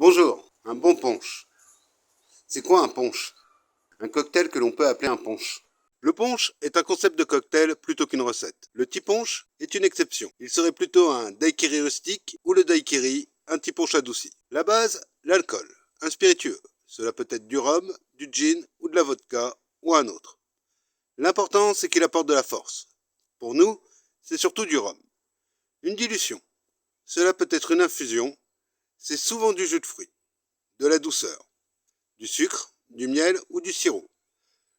Bonjour, un bon punch. C'est quoi un punch? Un cocktail que l'on peut appeler un punch. Le punch est un concept de cocktail plutôt qu'une recette. Le tea punch est une exception. Il serait plutôt un daiquiri rustique ou le daiquiri, un tea punch adouci. La base, l'alcool, un spiritueux. Cela peut être du rhum, du gin ou de la vodka ou un autre. L'important, c'est qu'il apporte de la force. Pour nous, c'est surtout du rhum. Une dilution. Cela peut être une infusion. C'est souvent du jus de fruits, de la douceur, du sucre, du miel ou du sirop.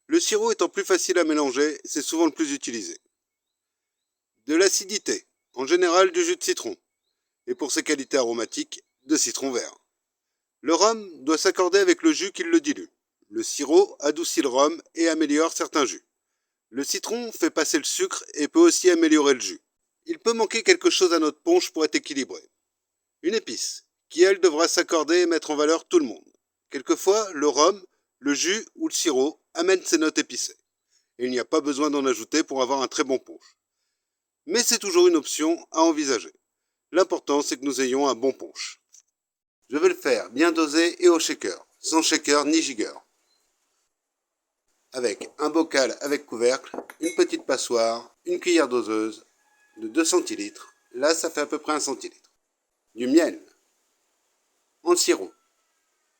Le sirop étant plus facile à mélanger, c'est souvent le plus utilisé. De l'acidité, en général du jus de citron, et pour ses qualités aromatiques, de citron vert. Le rhum doit s'accorder avec le jus qui le dilue. Le sirop adoucit le rhum et améliore certains jus. Le citron fait passer le sucre et peut aussi améliorer le jus. Il peut manquer quelque chose à notre punch pour être équilibré. Une épice, qui elle devra s'accorder et mettre en valeur tout le monde. Quelquefois, le rhum, le jus ou le sirop amènent ces notes épicées. Et il n'y a pas besoin d'en ajouter pour avoir un très bon punch. Mais c'est toujours une option à envisager. L'important, c'est que nous ayons un bon punch. Je vais le faire bien dosé et au shaker, sans shaker ni jigger. Avec un bocal avec couvercle, une petite passoire, une cuillère doseuse de 2 centilitres. Là, ça fait à peu près 1 centilitre. Du miel. En sirop.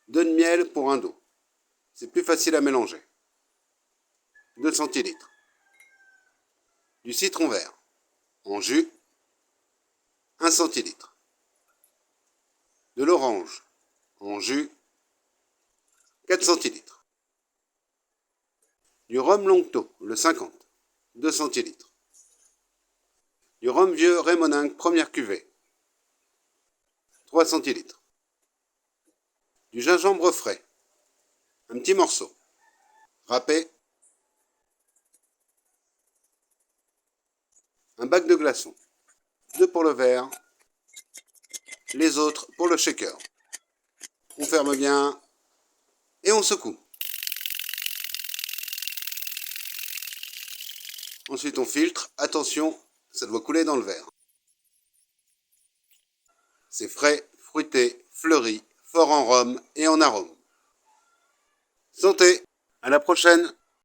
2 de miel pour 1 d'eau. C'est plus facile à mélanger. 2 centilitres. Du citron vert. En jus. 1 centilitre. De l'orange. En jus. 4 centilitres. Du rhum Longto, le 50. 2 centilitres. Du rhum vieux Rémoningue première cuvée. 3 centilitres. Du gingembre frais. Un petit morceau. Râpé. Un bac de glaçons. 2 pour le verre. Les autres pour le shaker. On ferme bien et on secoue. Ensuite on filtre. Attention, ça doit couler dans le verre. C'est frais, fruité, fleuri, fort en rhum et en arôme. Santé! À la prochaine!